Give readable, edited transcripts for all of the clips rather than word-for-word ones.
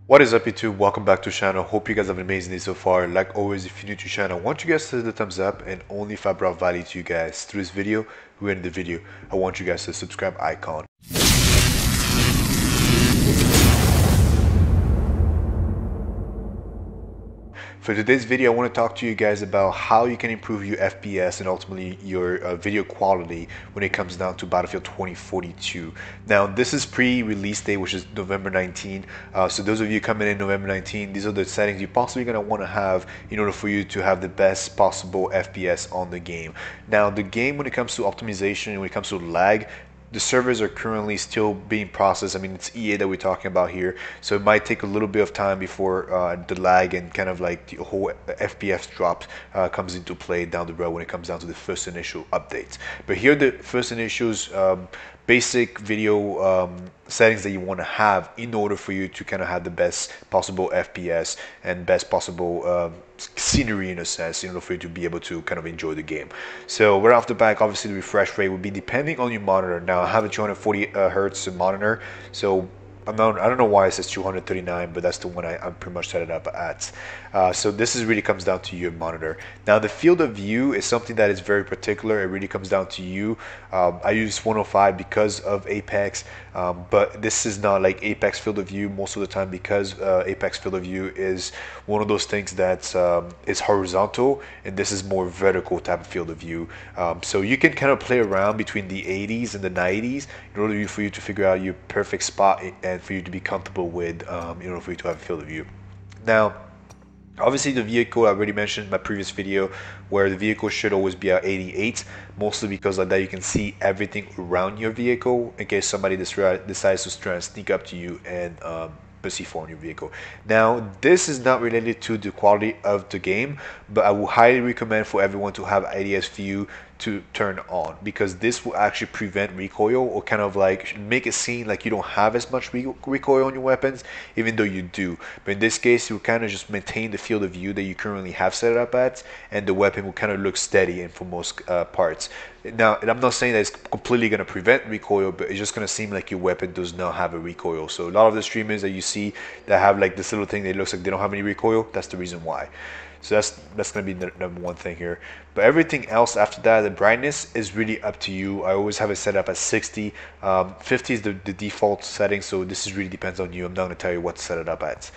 What is up YouTube? Welcome back to the channel. Hope you guys have an amazing day so far. Like always, if you're new to the channel, I want you guys to hit the thumbs up, and only if I brought value to you guys through this video, we're in the video. I want you guys to subscribe icon. For today's video, I want to talk to you guys about how you can improve your FPS and ultimately your video quality when it comes down to Battlefield 2042. Now, this is pre-release day, which is November 19. So those of you coming in November 19, these are the settings you're possibly going to want to have in order for you to have the best possible FPS on the game. Now, the game, when it comes to optimization, when it comes to lag, the servers are currently still being processed. I mean, it's EA that we're talking about here, so it might take a little bit of time before the lag and kind of like the whole FPS drop comes into play down the road when it comes down to the first initial updates. But here are the first initials, basic video settings that you want to have in order for you to kind of have the best possible FPS and best possible scenery in a sense, in order for you to be able to kind of enjoy the game. So right off the back, obviously the refresh rate would be depending on your monitor. Now I have a 240 hertz monitor, so I don't know why it says 239, but that's the one I'm pretty much set it up at. So this really comes down to your monitor. Now the field of view is something that is very particular. It really comes down to you. I use 105 because of Apex, but this is not like Apex field of view most of the time, because Apex field of view is one of those things that is horizontal, and this is more vertical type of field of view. So you can kind of play around between the 80s and the 90s in order for you to figure out your perfect spot and for you to be comfortable with, in order for you to have a field of view. Now, obviously the vehicle, I already mentioned in my previous video, where the vehicle should always be at 88, mostly because like that you can see everything around your vehicle in case somebody decides to try and sneak up to you and put C4 on your vehicle. Now, this is not related to the quality of the game, but I would highly recommend for everyone to have ADS view to turn on, because this will actually prevent recoil, or kind of like make it seem like you don't have as much recoil on your weapons, even though you do. But in this case, you will kind of just maintain the field of view that you currently have set it up at, and the weapon will kind of look steady and for most parts. Now, I'm not saying that it's completely going to prevent recoil, but it's just going to seem like your weapon does not have a recoil. So a lot of the streamers that you see that have like this little thing that looks like they don't have any recoil, that's the reason why. So that's going to be the number one thing here. But everything else after that, the brightness is really up to you. I always have it set up at 60. 50 is the default setting, so this really depends on you. I'm not going to tell you what to set it up at.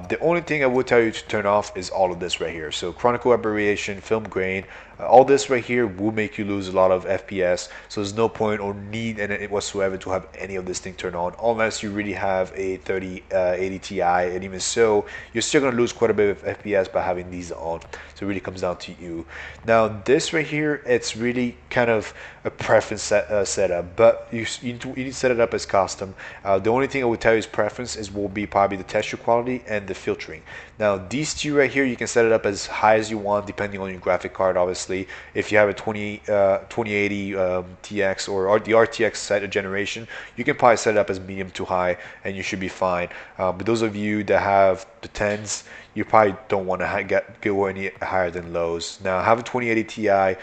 The only thing I would tell you to turn off is all of this right here. So chronicle aberration, film grain, all this right here will make you lose a lot of FPS. So there's no point or need whatsoever to have any of this thing turned on, unless you really have a 3080 Ti, and even so, you're still going to lose quite a bit of FPS by having these on. So it really comes down to you. Now this right here, it's really kind of a preference setup, but you need to set it up as custom. The only thing I would tell you is preference will be probably the texture quality and the filtering. Now these two right here, you can set it up as high as you want depending on your graphic card. Obviously, if you have a 2080 TX or the RTX set generation, you can probably set it up as medium to high, and you should be fine. But those of you that have the 10s, you probably don't want to go any higher than lows. Now I have a 2080 Ti.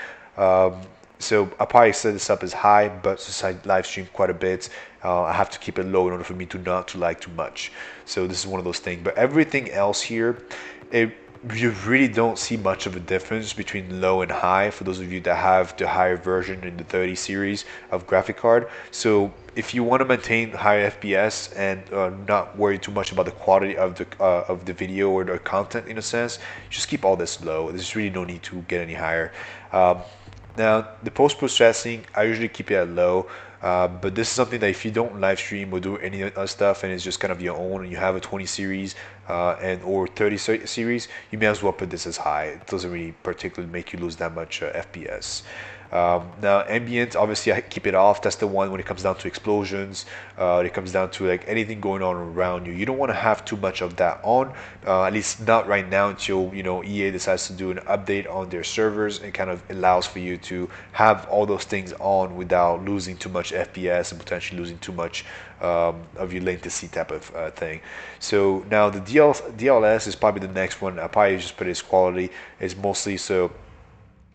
So I'll probably set this up as high, but since I live stream quite a bit, I have to keep it low in order for me to not to lag too much. So this is one of those things. But everything else here, you really don't see much of a difference between low and high for those of you that have the higher version in the 30 series of graphic card. So if you want to maintain high FPS and not worry too much about the quality of the video or the content in a sense, just keep all this low. There's really no need to get any higher. Now, the post-processing, I usually keep it at low, but this is something that if you don't live stream or do any other stuff and it's just kind of your own, and you have a 20 series or 30 series, you may as well put this as high. It doesn't really particularly make you lose that much FPS. Now ambient, obviously I keep it off. That's the one when it comes down to explosions, it comes down to like anything going on around you. You don't want to have too much of that on, at least not right now, until EA decides to do an update on their servers and kind of allows for you to have all those things on without losing too much FPS and potentially losing too much of your latency type of thing. So now the DLS is probably the next one. I probably just put it as quality. It's mostly so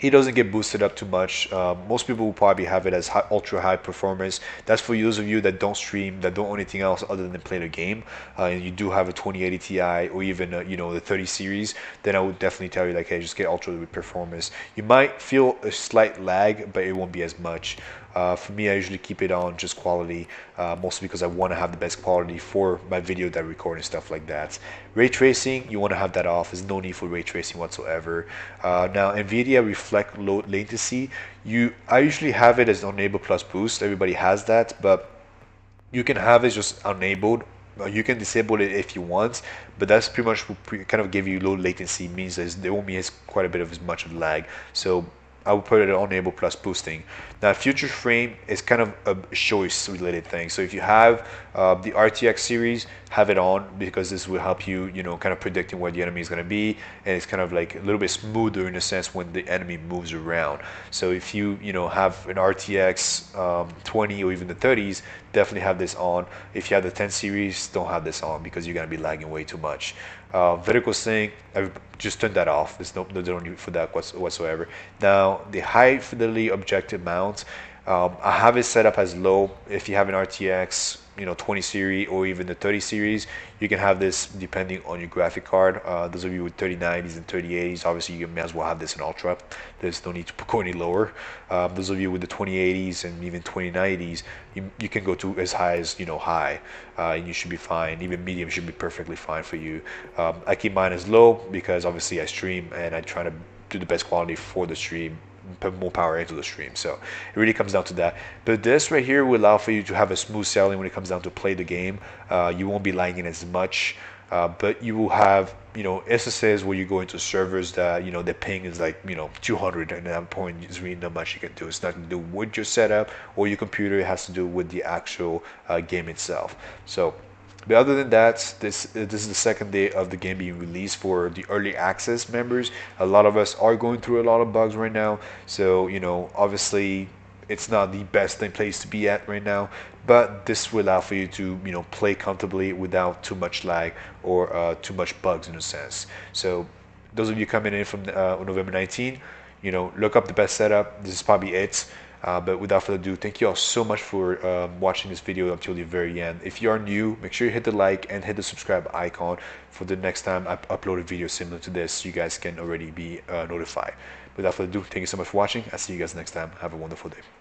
It doesn't get boosted up too much. Most people will probably have it as ultra high performance. That's for those of you that don't stream, that don't own anything else other than play the game, and you do have a 2080 Ti or even the 30 series. Then I would definitely tell you like, hey, just get ultra with performance. You might feel a slight lag, but it won't be as much. For me, I usually keep it on just quality, mostly because I want to have the best quality for my video that I record and stuff like that. Ray tracing, you want to have that off. There's no need for ray tracing whatsoever. Now, NVIDIA reflect low latency. I usually have it as enable plus boost. Everybody has that, but you can have it just enabled. You can disable it if you want, but that's pretty much kind of give you low latency, means that there won't be quite a bit of as much of lag. So I would put it on enable plus boosting. Now, future frame is kind of a choice related thing. So if you have the RTX series, have it on, because this will help you, kind of predicting where the enemy is going to be, and it's kind of like a little bit smoother in a sense when the enemy moves around. So if you, have an RTX 20 or even the 30s, definitely have this on. If you have the 10 series, don't have this on because you're going to be lagging way too much. Vertical sync, I've just turned that off. There's no need for that whatsoever. Now, the high fidelity objective mount, I have it set up as low. If you have an RTX 20 series or even the 30 series, you can have this depending on your graphic card. Those of you with 3090s and 3080s, obviously you may as well have this in ultra. There's no need to go any lower. Those of you with the 2080s and even 2090s, you can go to as high as high, and you should be fine. Even medium should be perfectly fine for you. I keep mine as low because obviously I stream and I try to do the best quality for the stream, put more power into the stream. So it really comes down to that. But this right here will allow for you to have a smooth sailing when it comes down to play the game. You won't be lagging as much, but you will have instances where you go into servers that the ping is like 200, and at that point there's really not much you can do. It's nothing to do with your setup or your computer. It has to do with the actual game itself. So, but other than that, this is the second day of the game being released for the early access members. A lot of us are going through a lot of bugs right now, so obviously it's not the best place to be at right now, but this will allow for you to play comfortably without too much lag or too much bugs in a sense. So those of you coming in from November 19, look up the best setup. This is probably it. But without further ado, thank you all so much for watching this video until the very end. If you are new, make sure you hit the like and hit the subscribe icon for the next time I upload a video similar to this. You guys can already be notified. Without further ado, thank you so much for watching. I'll see you guys next time. Have a wonderful day.